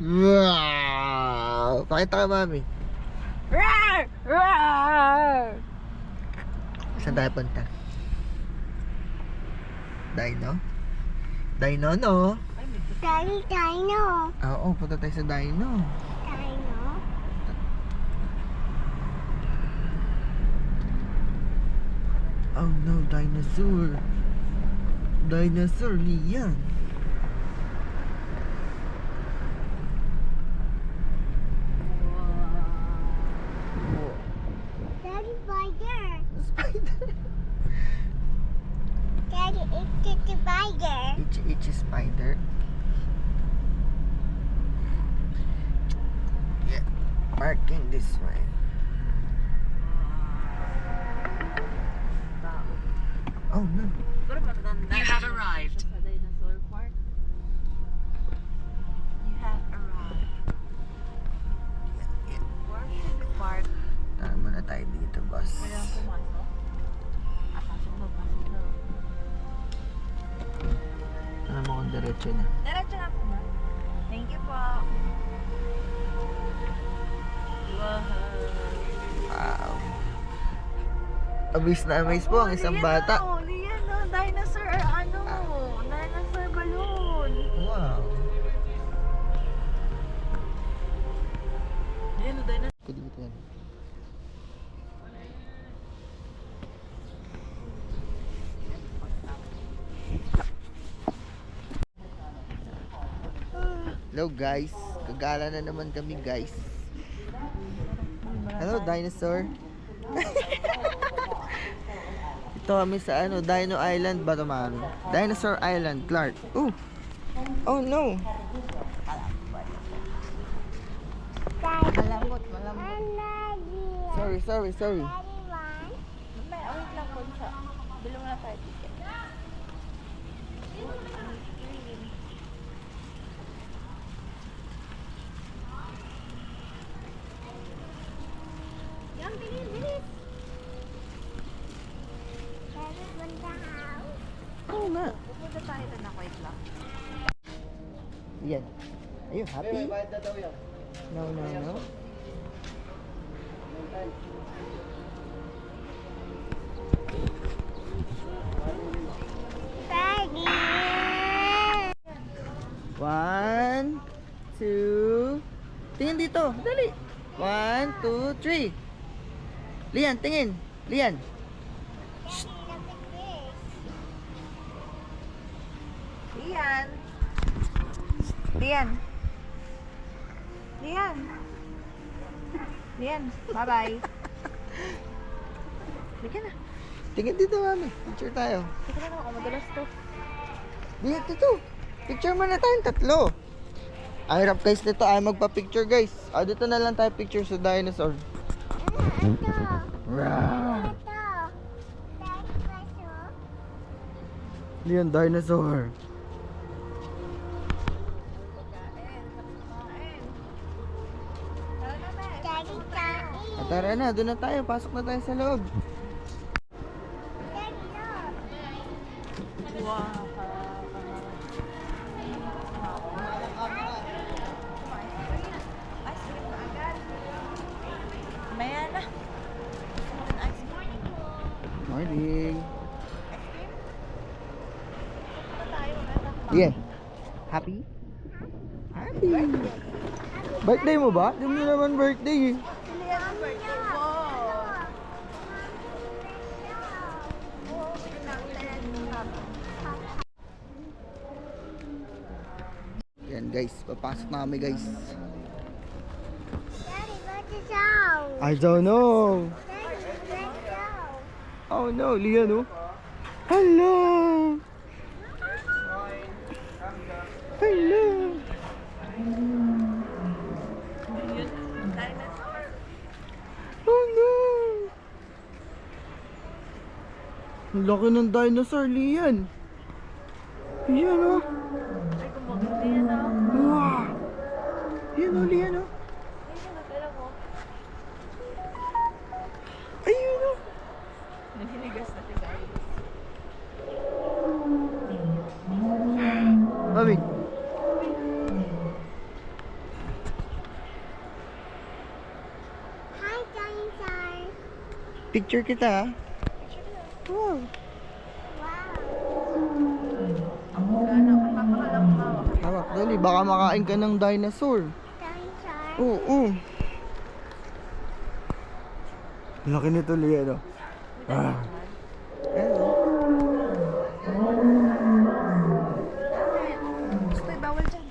Wow! Pakita ka, mami. Saan tayo punta? Dino? Dino, no? Dino. Oo, punta tayo sa Dino. Dino. Oh no, dinosaur. Dinosaur, Lian. Daddy spider. Spider. Daddy, it's the spider. Itchy spider. Yeah, parking this way. Oh no. You have arrived. Sa Dinosaur Park. You have arrived. Park. Tara muna tayo dito, boss. Pwede lang pumasok. Pasok na. Alam mo kung diretso na. Diretso na po ba? Thank you po. Wow. Amaze na amaze po ang isang bata. Lian, no? Dinosaur, dinosaur balloon. Wow. Lian, dinosaur. Pwede dito yan. Hello guys, kagala na naman kami guys. Hello dinosaur. Ito kami sa Dino Island ba ito, mami? Dinosaur Island, Clark. Oh no. Malambot. Sorry. Daddy one. May awit lang po sa. Bilong na tayo ticket. Don't believe this. Daddy went the house. Oo nga. Pupunta tayo doon na wait lang. Yan. Are you happy? No. Daddy. 1, 2. Tingin dito. Dali. 1, 2, 3. Lian, tingin. Lian. Daddy, look at this. Lian, bye-bye. Bigyan na. Tingin dito, mami. Picture tayo. Teka na ako, madalas to. Dito. Picture muna tayong tatlo. Ang hirap guys nito. Ay magpa-picture guys. Dito na lang tayo picture sa dinosaur. Ito. Wow. Ito. Daddy, ito. Lian, dinosaur. Daddy, kain. Tara na, doon na tayo. Pasok na tayo sa loob. Daddy, look. Wow. Ice cream na agad. Maya na. Ice cream. Morning. Ice cream? Punta tayo. Lian, happy? Happy. Birthday mo ba? Di mo naman birthday eh. Lian, ang birthday mo. Yan guys, papasok na kami guys. Daddy, where's the house? I don't know. Daddy, let's go. Oh no, Lian oh. Hello. Hello. Dinosaur. Oh no. Ang laki ng dinosaur, Lian. Yan oh. Ay, kumaganda yan ah. Wow. Yan oh, Lian oh. Ayun, natira ko. Ayun oh. Naninigas na si Daddy. Mami. Picture kita ha. Wow. Gana, kapakalang mawak. Hawak, dali. Baka makain ka ng dinosaur. Dinosaur. Oo. Laki nito, Lia, no? Ah. Hello. Gusto bawal dyan.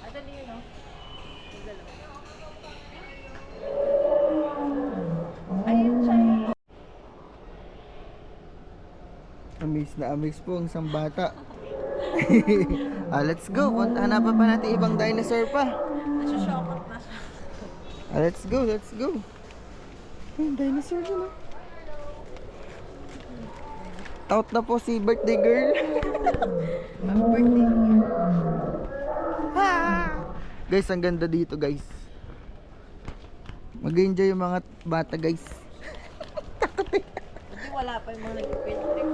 Dali yun, no? Ayun siya yun. Amaze po ang isang bata. Let's go. Hanapan pa natin ibang dinosaur pa. Nasushokot na siya. Let's go, let's go. Ayun, dinosaur yun, Out na po si birthday girl. Happy birthday. Guys, ang ganda dito, guys. Mag-enjoy yung mga bata, guys. Hindi wala pa yung mga nag-filter.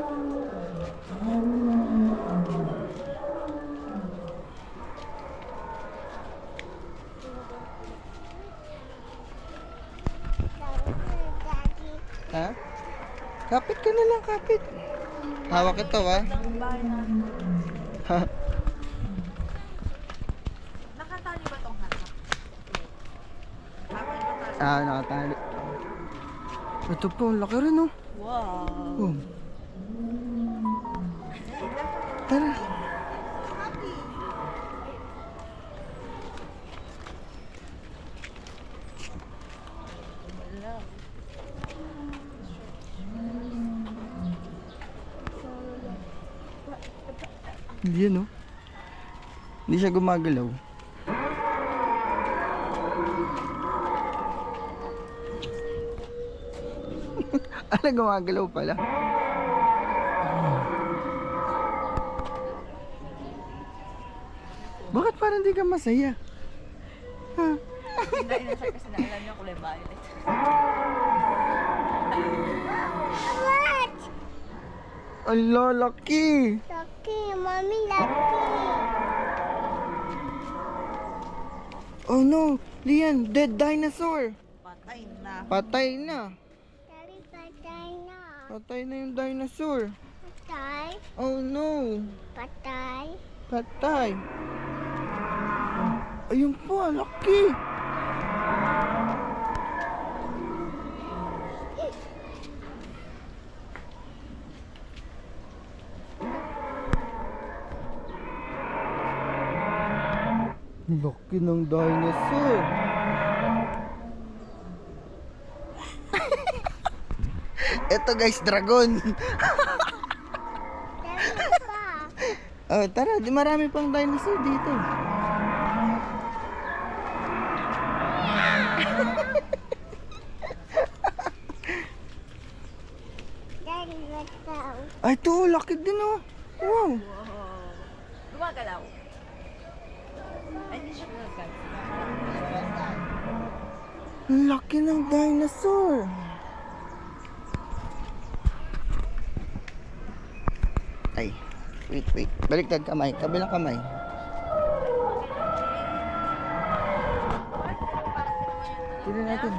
Daddy. Ha? Kapit ka na lang, kapit. Hawak ito, ha? Ang bahay natin. Ha? Nakatali ba tong hanap? Habang nakatali. Nakatali. Ito po, ang laki rin, oh. Wow. Oh. Tara. Hindi yan, oh. Hindi siya gumagalaw. Ano, gumagalaw pala. Bakit parang di ka masaya? Ha? Hindi, inasar kasi naalam niya kulay violet. What? Ala, laki! Lucky, mommy, lucky. Oh no, Lian, dead dinosaur! Patay na. Patay na! Daddy, patay na. Patay na yung dinosaur! Patay. Oh no! Patay. Patay! Ayun po, laki! Laki ng dinosaur! Ito guys, dragon! Daddy pa. Oh, tara, di marami pang dinosaur dito. Daddy, what's up? Ay, ito, laki din oh. Wow. Wow. Gumagalaw. Ay, hindi siya gumagalaw. Ang laki ng dinosaur. Ay, wait. Baliktad kamay, kabilang kamay. Tignan natin.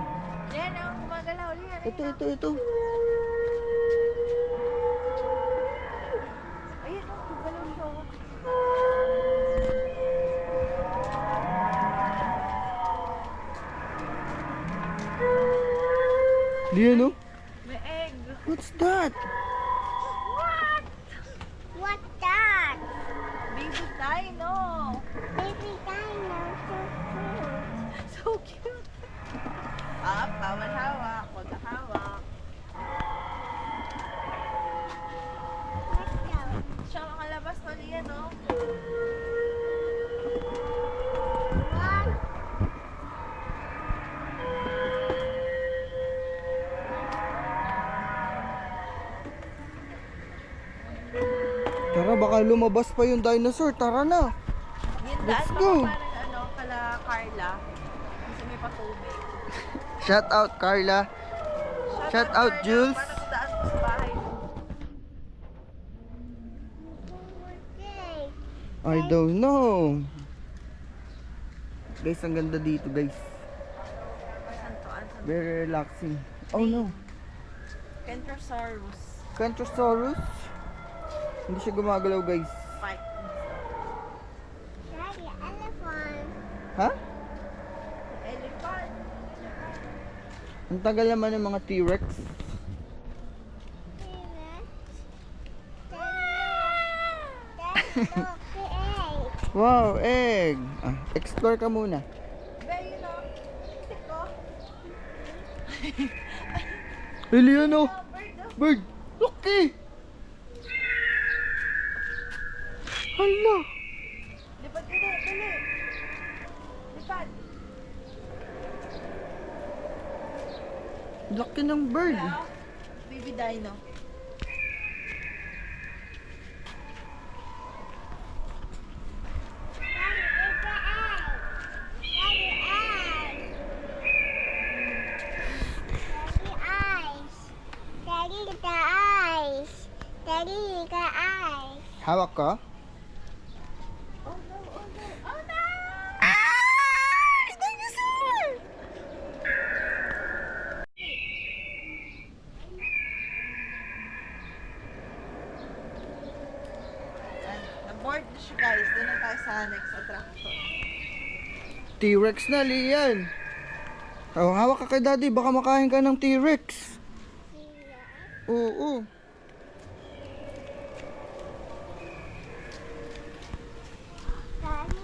Yan, ang gumagalaw. Yan. Ito. Ayun, ang gumagalaw siya. Lian, oh. May egg. What's that? What's that? Baby dino. Baby dinosaur. So cute. Bawal hawak. Huwag na hawak. What's up? Siya makalabas na niya, no? What? Tara, baka lumabas pa yung dinosaur. Tara na. Yan Let's daan go. baka parang kala Carla. Kasi may patubig. Shout out, Carla. Shout out, Carla. Jules. Parang daan mo sa bahay mo. Okay. I don't know. Guys, ang ganda dito, guys. Very relaxing. Oh no. Kentrosaurus. Cantrosaurus. Hindi siya gumagalaw guys. Fight. Daddy, elephant. Ha? Elephant. Ang tagal naman ng mga T-Rex. Daddy, look, the egg. Wow, egg. Ah, explore ka muna. Be, you know, tiko. Eliano. Bird, oh. Bird. Lucky. Hala. Lipad dali, dali. Lipad. Laki ng bird. Baby dino. Daddy, the eyes. Daddy, the eyes. Hawak ka? Oh no, oh no, oh no! Ah! Dinosaur! Na-board na siya guys. Doon na tayo sa next attraction. T-Rex na, Lian. Oh, hawak ka kay daddy. Baka makain ka ng T-Rex. Oo. Daddy.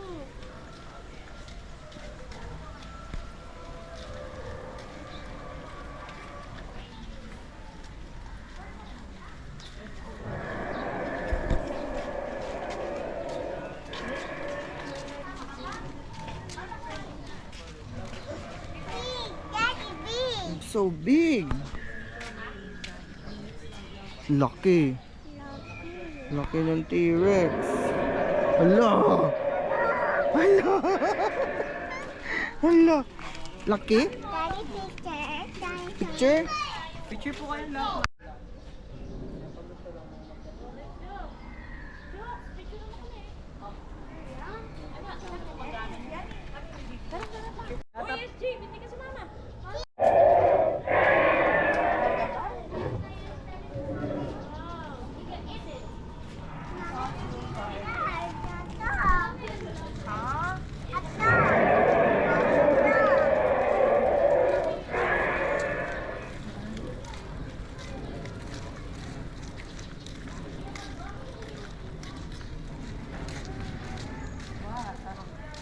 Big, Daddy, big. So big. Laki. Laki ng T-Rex. Hala. Hala. Hala. Laki? Daddy, picture. Daddy, Picture? Picture po kayo lang.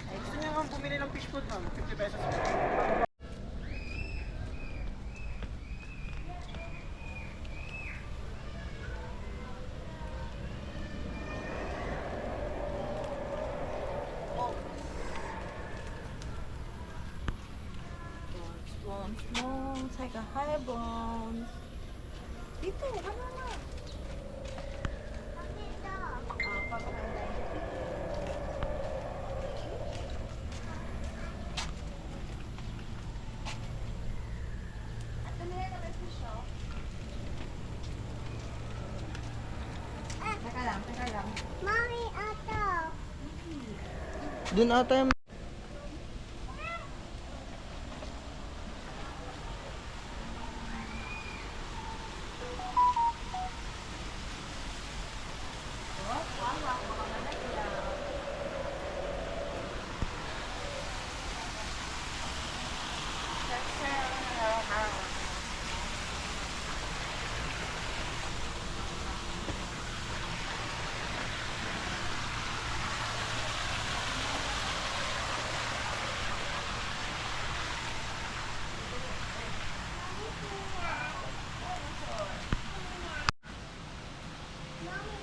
Gusto niyo nga bumili ng fish food, ma'am. 50 pesos. Bones, take a high bones. Dito, ano na? Papakain. Teka lang. Mommy, Otto. Dun ata yung...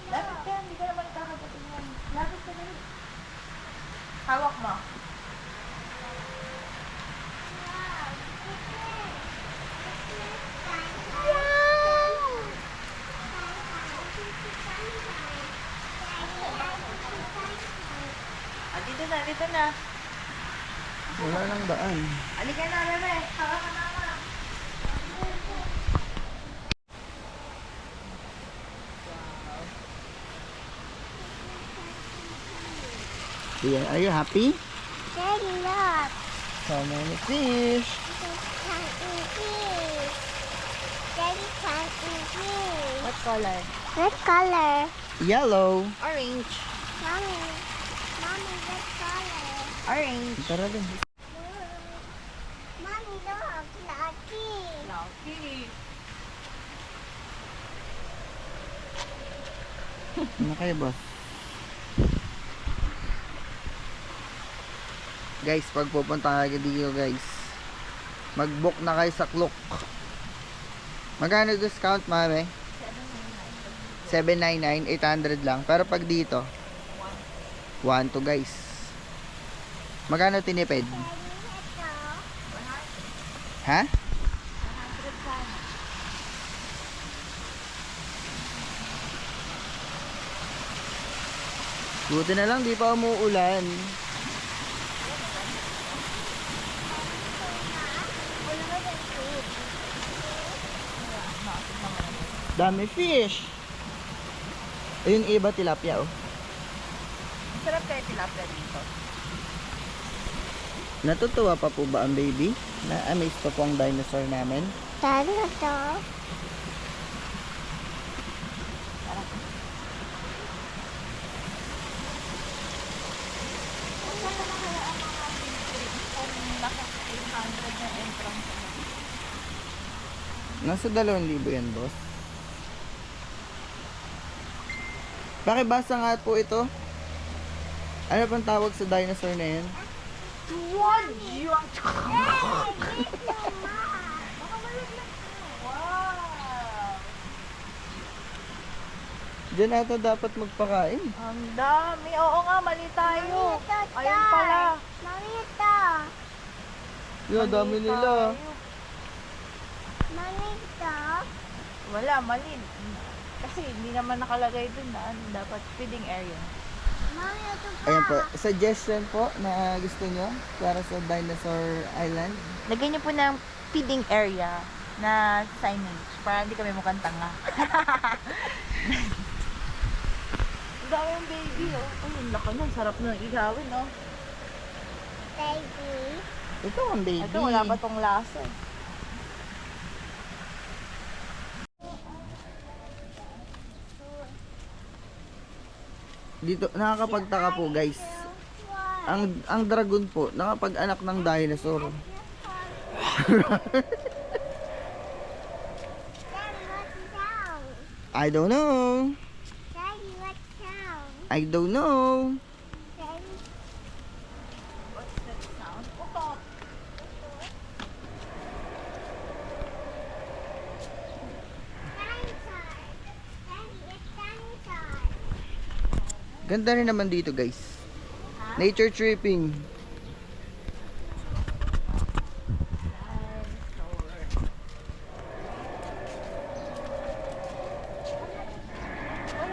Lapit ka, hindi ka naman kakagutin yan. Lapit ka dali. Hawak mo. Ah, dito na. Wala nang daan. Halika na, bebe. Hawak ka na. Are you happy? Daddy, look. So many fish. This time fish. Daddy counting fish. What color? What color? Yellow. Orange. Mommy. Mommy, what color? Orange. Tara din. Mommy, look. Lucky. Lucky. Ano kayo, boss? Guys, pag pupunta kayo dito, guys, mag-book na kayo sa Klook. Magkano discount, mami? 799, 800 lang. Pero pag dito, 1 to, guys. Magkano tinipid? Daddy, ito. Ha? Buti na lang, di pa umuulan. Dami fish. Ayun, iba tilapia, oh. Sarap kayo tilapia dito. Natutuwa pa po ba ang baby? Na-amaze pa po ang dinosaur namin? Daddy, ito. Nasa 2,000 yan, boss. Pakibasa nga po ito. Ano pang tawag sa dinosaur na yan? Wow! Diyan ata dapat magpakain. Ang dami. Oo nga, mali tayo. Mommy, ito, Ayun pala. Mommy, ito. Yung dami Mali nila. tayo. Mommy, ito. Wala, mali. Kasi hindi naman nakalagay dun na ano, dapat feeding area. Mommy, ito pa. Ayan po, suggestion po na gusto nyo para sa Dinosaur Island. Lagay niyo po ng feeding area na signage para hindi kami mukhang tanga. Ang dami yung baby, oh. Ay, ang laki nun. Sarap na igawin, oh. Baby. Ito ang baby. Ito, wala pa tong lasa. eh. Dito, nakakapagtaka po guys. Ang dragon po, nakapag-anak ng dinosaur. Daddy, what's down? I don't know. Daddy, what's down? I don't know. Daddy, What's that sound? Utot. dinosaur. Daddy, it's dinosaur. Ganda rin naman dito guys. Nature tripping.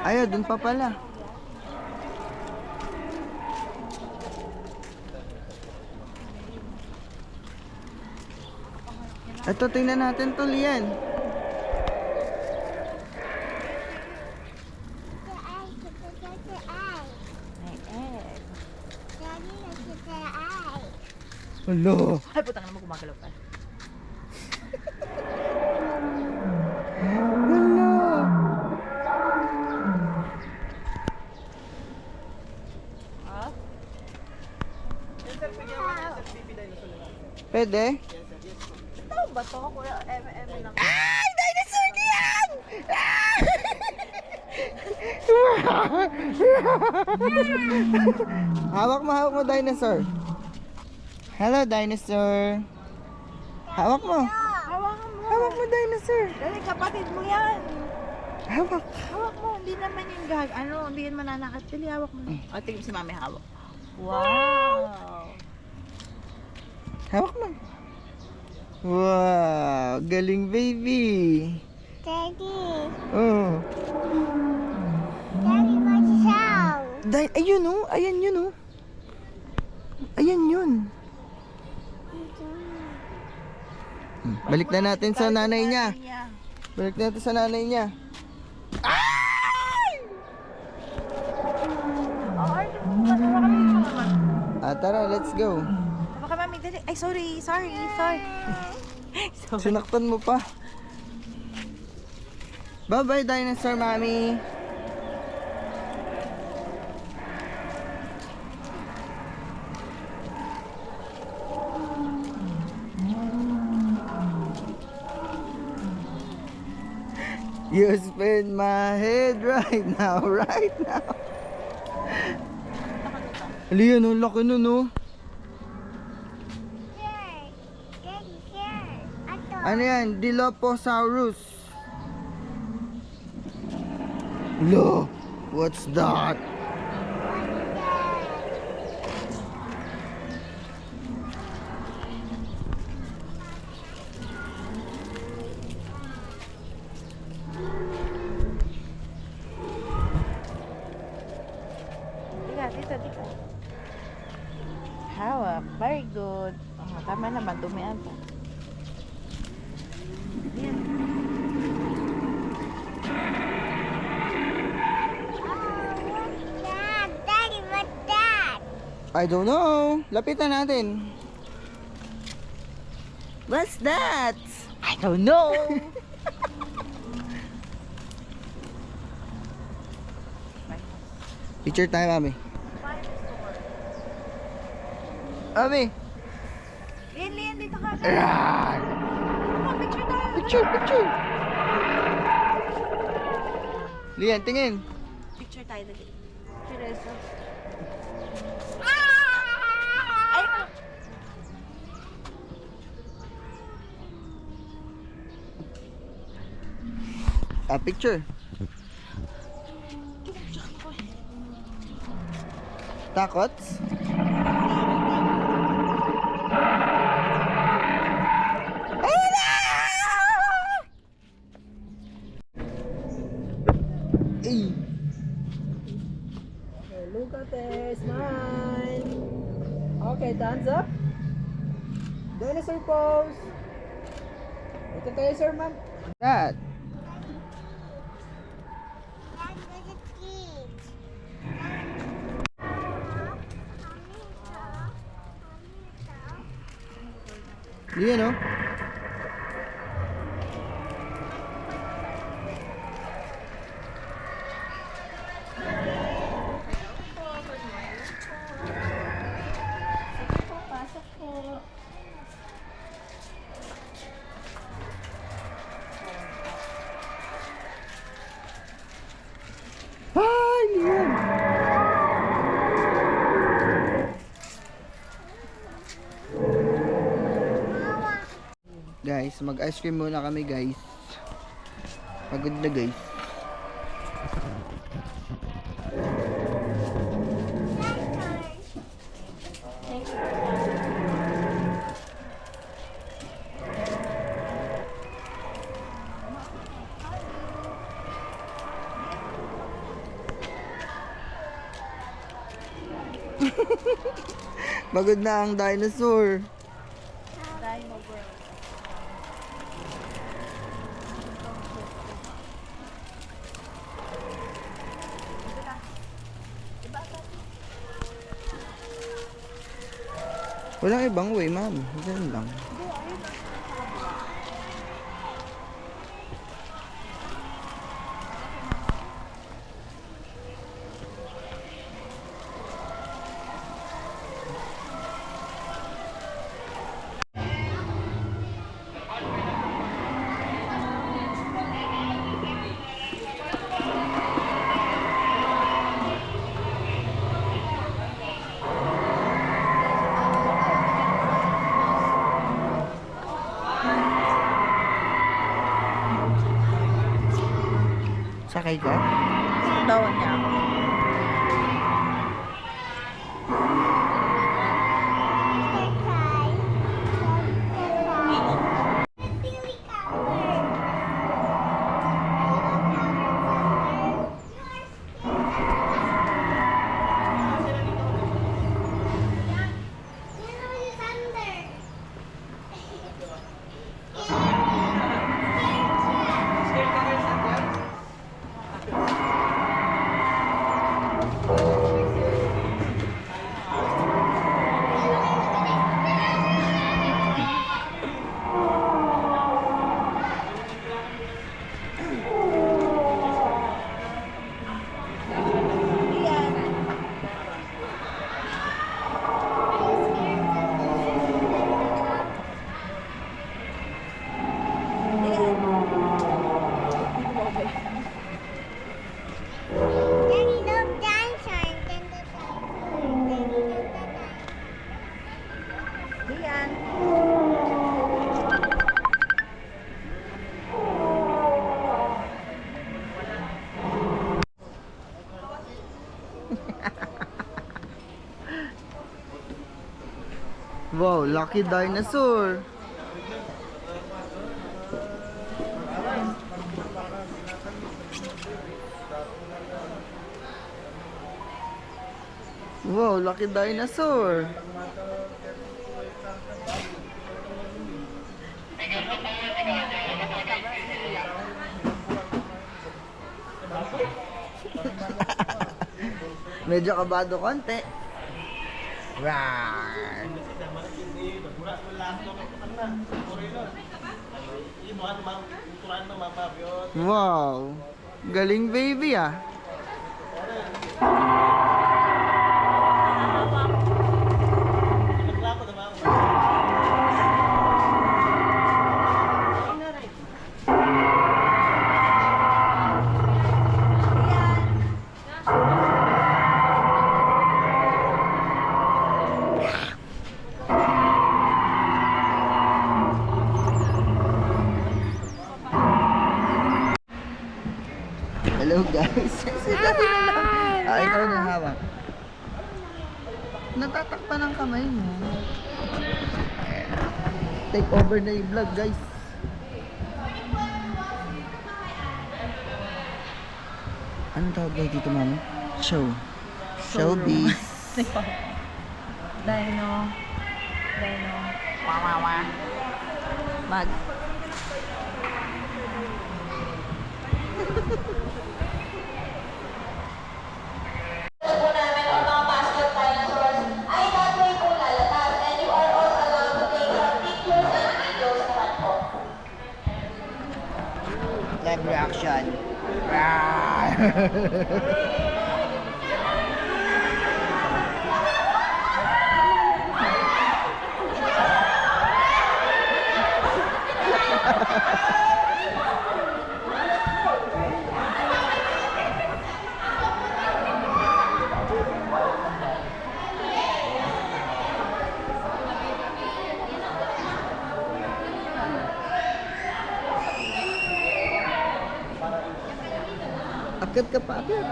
Ayaw, dun pa pala. Ito, tingnan natin tol yan. The eye, look at the eye. May egg. Daddy, look at the eye. Hello. Ay, putang naman gumagalaw pa. Hello. Ha? Pwede? Ito ba to? Kuya, lang. Ay! Dinosaur na yan! hawak mo dinosaur. Hello dinosaur. Hawak mo. Hawakan mo. Hawak mo dinosaur. Dali, kapatid mo yan. Hawak. Hawak mo. Hindi naman yung gag. Ano, hindi yan mananakat. Dali, hawak mo. O, tingin si mami hawak. Wow. Hawak mo. Wow, galing baby. Daddy, Oh. Daddy, what's down? Ayun oh, ayan yun oh. Ayan yun. Balik na natin sa nanay niya. Balik natin sa nanay niya. Tara, let's go. Baka mami, dali. Ay, sorry. Sinaktan mo pa. Bye-bye, dinosaur mommy. You spin my head right now, right now. Ali yan, ang laki nun, oh. Here. Daddy, here. Ato. Ano yan? Dilophosaurus. Lo, what's that? Dito. Hawak. Very good. Oh, tama naman. Dumihan pa. Yan. What's that? Daddy, what's that? I don't know. Lapitan natin. What's that? I don't know. Picture tayo, mami. Mami. Lian, dito ka. Ah! Dito ka, picture tayo. Picture. Lian, tingin. Picture tayo dali. Picture. Ah! Ay, Picture. Takot? Eh. Okay, look at it. Smile. Okay, thumbs up. Dinosaur pose. Ito tayo, sir, ma'am. That. That's for the kids. Lian, oh. pasok po. Hi, Lian. Guys, mag-ice cream muna kami, guys. Pagod na, guys. Pagod na ang dinosaur. Dino World. Walang ibang way, ma'am. Diyan lang. Sakay ka? Tawan niya ako. Wow, lucky dinosaur. Wow, lucky dinosaur. Medyo kabado konti. Rawr. Wow. Galing baby ah. Hello guys. Sandali na lang. Ikaw na hawak. Natatakpan ang kamay mo. Take over na yung vlog guys. Anong tawag kayo dito mama? Show. Showbiz. Dino. Wawawa. Mag. Live reaction. Akit ka pa, akit.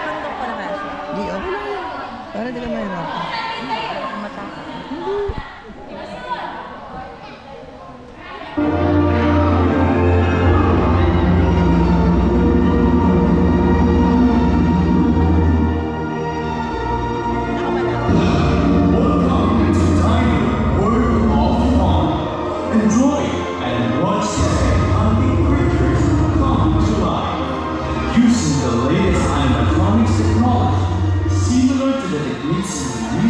Pandok pa naman siya. Di, okay lang yun. Para di ka mahirapan. Matakot. Enjoy and watch happy creatures come to life using the latest animatronics technology similar to the techniques in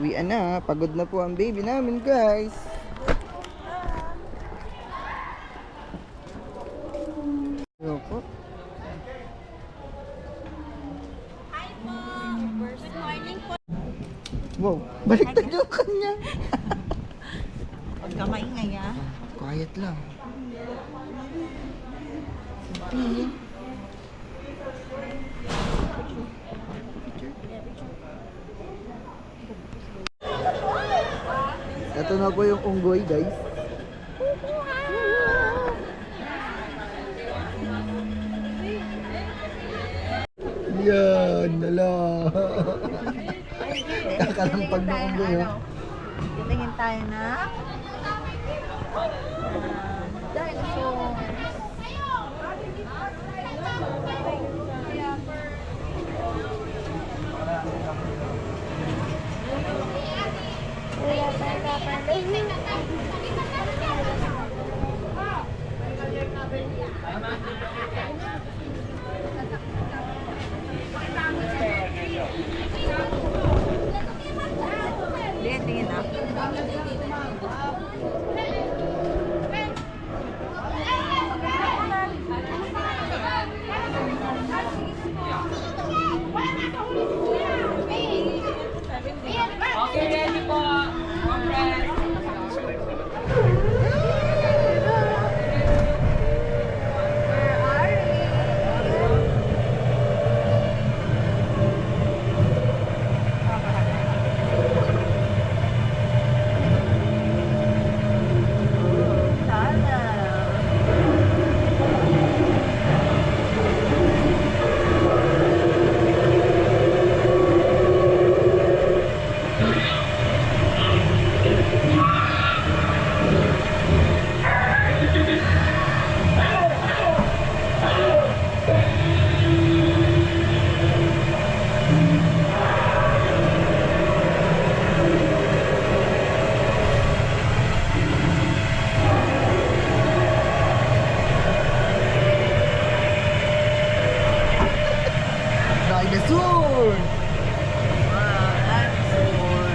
Uwian na. Pagod na po ang baby namin, guys. Ano po? Wow, baliktad yung kanya. Huwag ka maingay ah. Quiet lang. Ito na po yung unggoy, guys. Yan, nala. Kakalampag ng unggoy, oh. Titingin tayo na. Dinosaur. Tingin na. Dinosaur! Wow, dinosaur.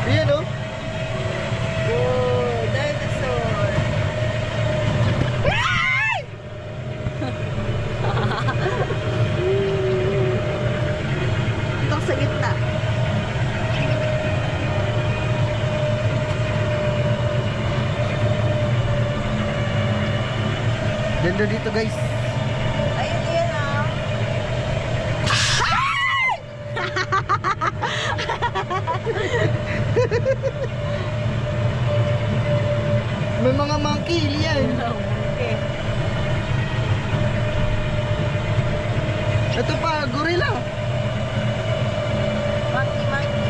Ayan, oh. Oh, dinosaur. Ito sa gitna. Ganda dito, guys. Ayun yun ah. May mga monkey, yan. Okay. Ito pa, gorilla. Monkey, monkey.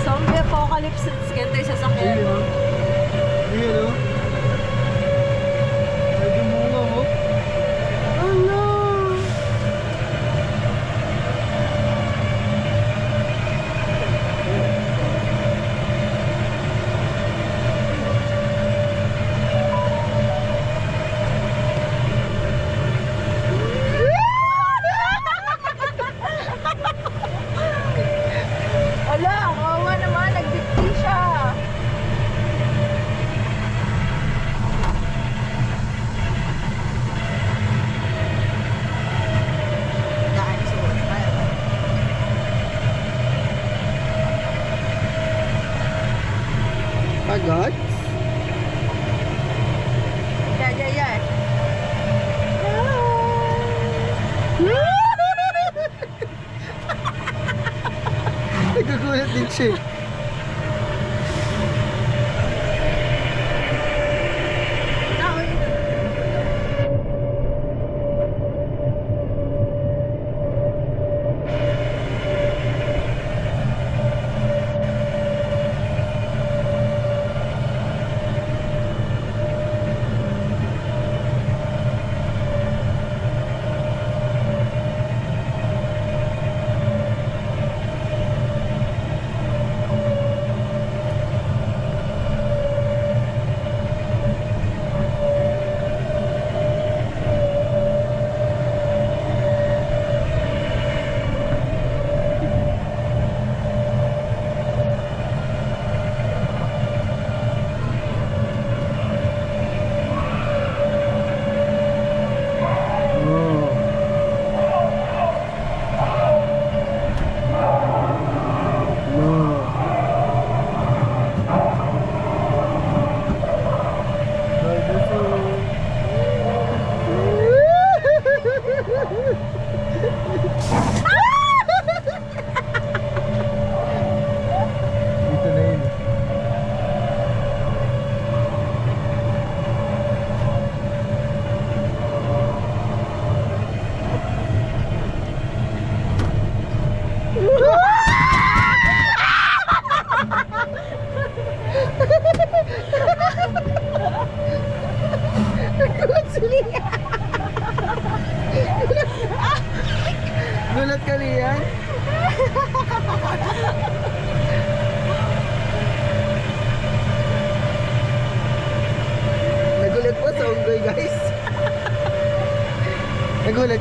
Zombie apocalypse. Ganito yung sasakyan. Ayan, oh. Ayan, oh. Ay, gumunga, oh. Ano? Ala, kawawa naman. Nagbiti siya. Dinosaur. Pagod? Yeah, yeah, yeah. Nagkagulat din siya.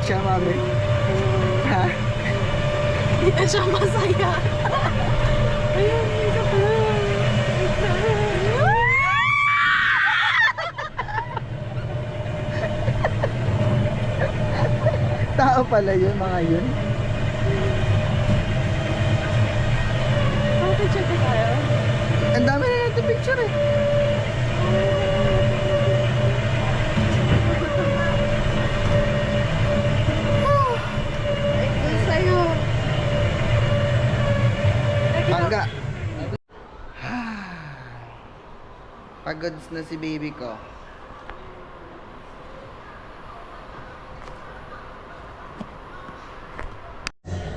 siya, mami. Ha? Hindi na siya masaya. Ayun, may joke lang. Tao pala yun, mga yun. Okay, check it tayo. Ang dami na natin picture eh. Ay, good sa'yo. Pangga. Pagod na si baby ko.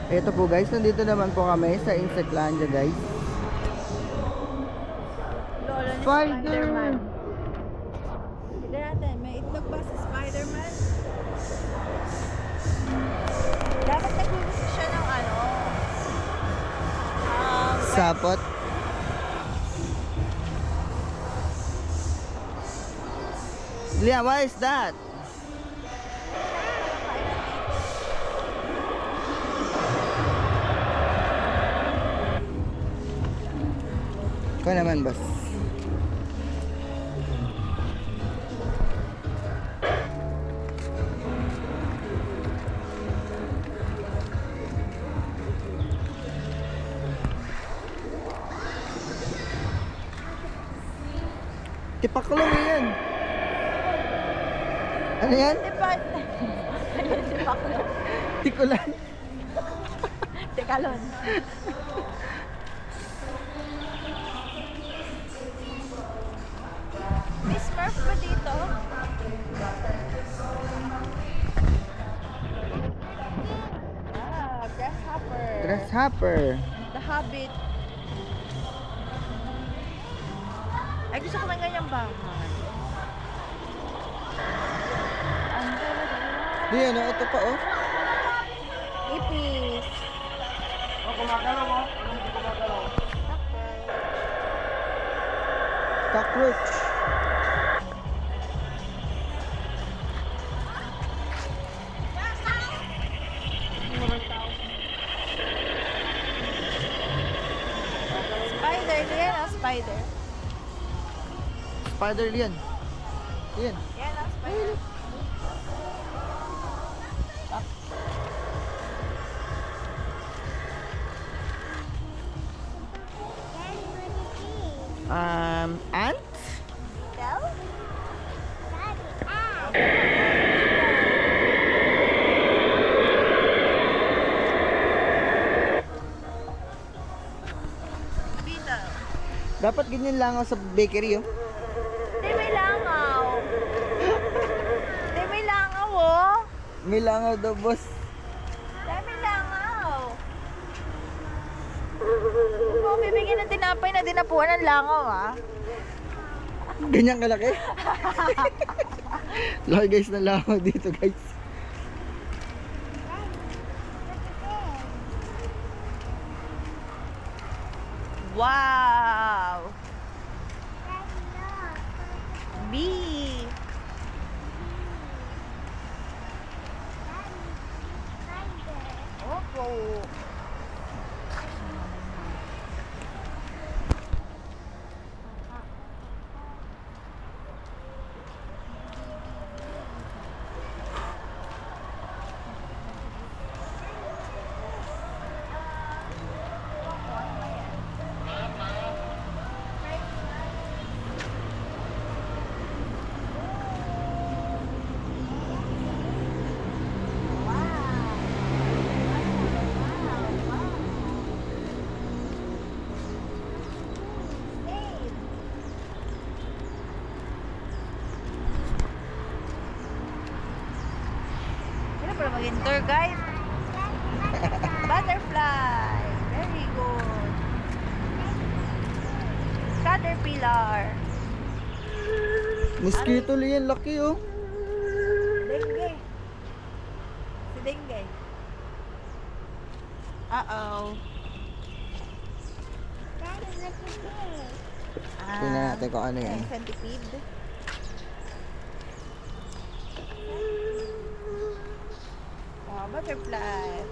Ito po guys, nandito naman po kami sa Insectlandia guys. Lola ni Spider! Spider-Man. Tignan natin, may itlog ba sa Spider-Man? Dapat naghugas siya ng ano? Sapot. Liam, what is that? Ikaw naman, boss. Tipaklong yan. Ano yan? Tipan. Ano yung tipaklon? Tikulan. Tikalon. May Smurf ba dito? Ah, Grasshopper. Grasshopper. The Hobbit. Ay, gusto ko ng ganyang bahay. Ang ganda. Di ano, ito pa oh. Ipis. Cockroach. Spider. Yan ang spider. Spider yan. Yan. Yan ang spider. Daddy, what is this? Ant? Beetle? Daddy, ah. Beetle. Dapat ganyan lang ako sa bakery oh. Di may langaw. Di may langaw, oh. May langaw daw, boss. Di may langaw. Huwag mo bibigyan ng tinapay na dinapuan ng langaw, ah. Ganyan kalaki. Laki guys na langaw dito guys. Wow! Daddy, look. Bee! Spider. Opo! Sino pala maging tour guide? Butterfly! Very good! Caterpillar! Mosquito liyan, laki oh. Dengue! Si Dengue! Uh-oh! Daddy, what is this? Tingnan natin kung ano yan. Centipede. butterfly.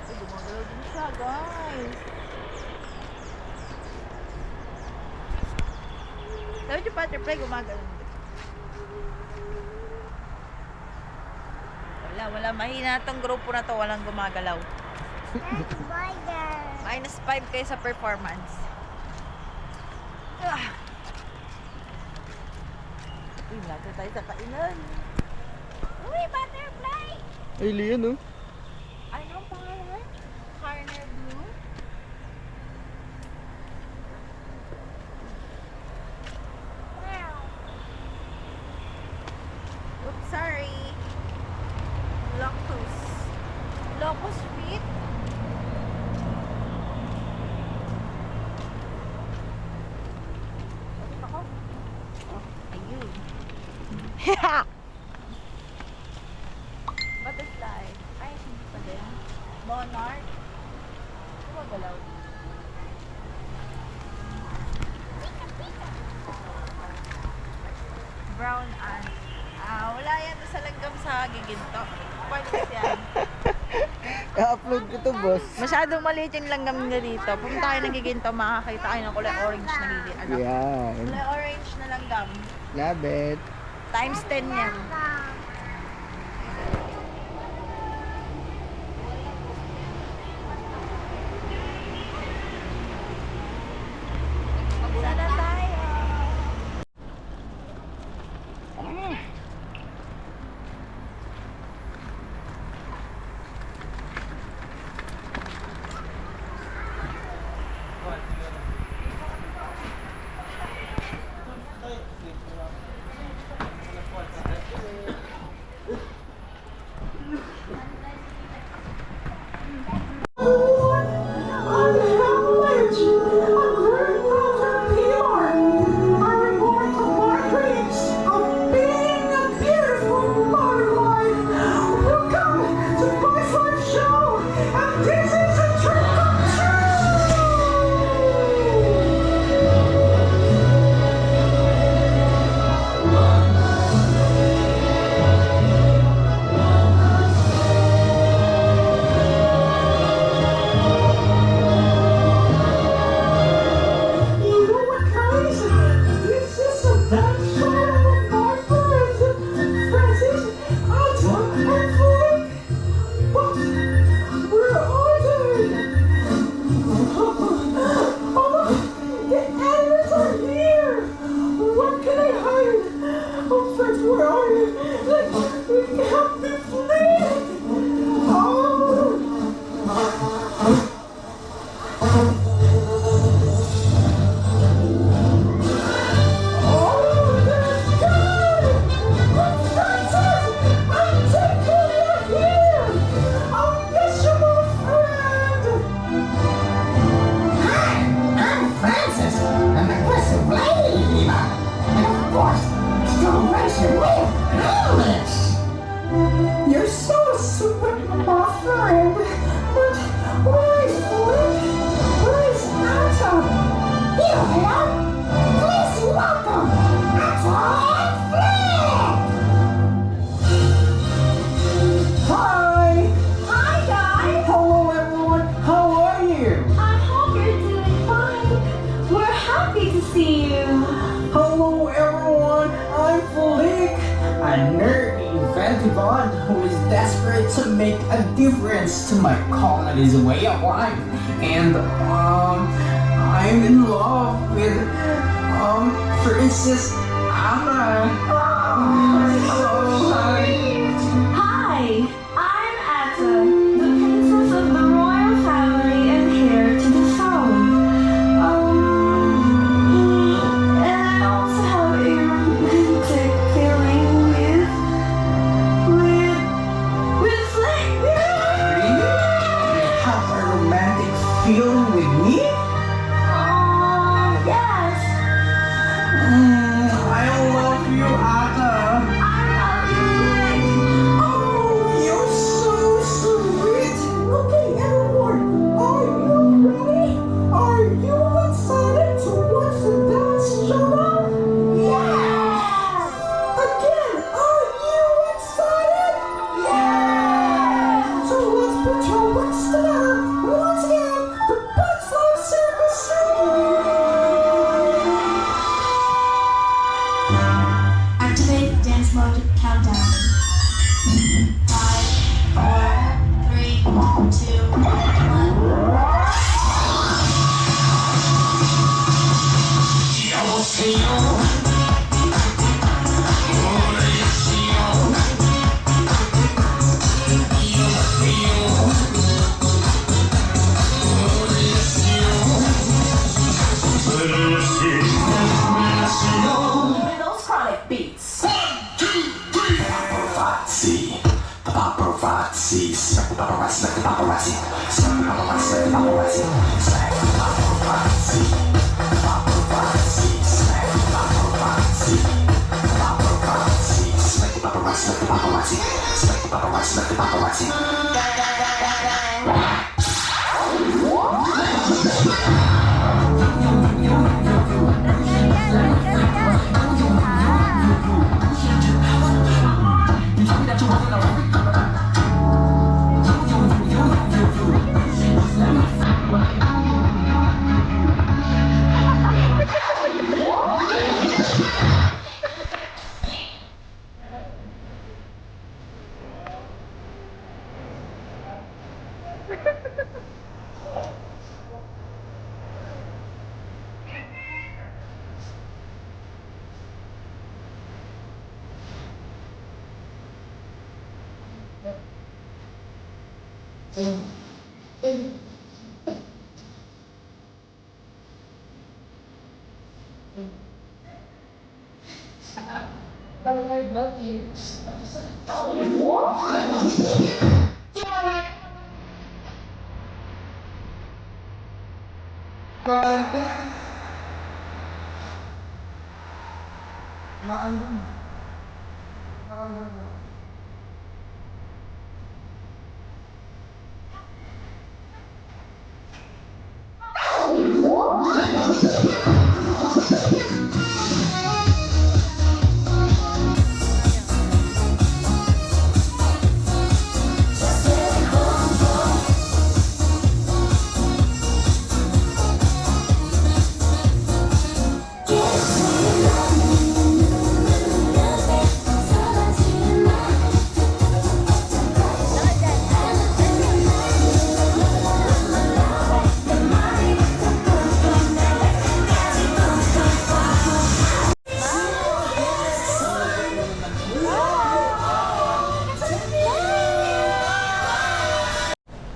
Ay, gumagalaw din siya, guys. Sabi yung butterfly, gumagalaw din. Wala. Mahina itong grupo na to. Walang gumagalaw. Spider. -5 kayo sa performance. Uy, natin tayo sa kainan. Uy, butterfly. Ay, Leon, oh. Ano ang pangalan? Corner Blue? Wow. Oops, sorry. Locust. Locust feet? Ako? Ayun. Butterfly. Ay, hindi pa din. Monarch. Gumagalaw. Brown ant. Wala yan sa langgam sa giginto. Pointless yan. I-upload ko to, boss. Masyadong maliit yung langgam nila dito. Kung tayo ng giginto, makakita kayo ng kulay orange na gigit. Ano? Yan. Kulay orange na langgam. Love it. Times 10 yan. Sana tayo. You're so sweet, my friend. But where is Flint? Where is Atom? Here I am. Please welcome Atom and Flint. Hi. Hi, guys. Hello, everyone. How are you? I hope you're doing fine. We're happy to see you. Hello, everyone. I'm Flick, a nerdy vagabond who is desperate to make a difference to my colony's way of life. And, I'm in love with, Princess Anna. Hello, hi. Hi, I'm Atta, the princess of the royal family and heir to the throne. And I also have a romantic feeling with Flint. Really? You have a romantic feeling with me? Yes, I love you, Atta. I love you, Flint. Oh, you're so sweet. Okay, everyone, are you ready? Are you excited to watch the dance show? Yes. Again, are you excited? Yes.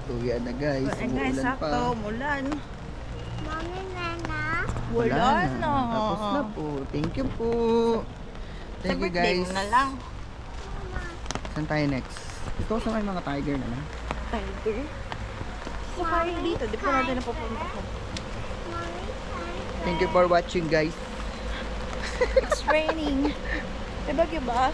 Uwian na guys. Guys, Umuulan sakto, pa. mulan. Mommy, Nana. Wala na. Tapos na po. Thank you po. Thank you Birthday guys. mo na lang. Saan tayo next? Gusto ko sa may mga tiger na lang. Tiger. Safari dito, di pa natin napupunta ko. Thank you for watching guys. It's raining. Diba ba?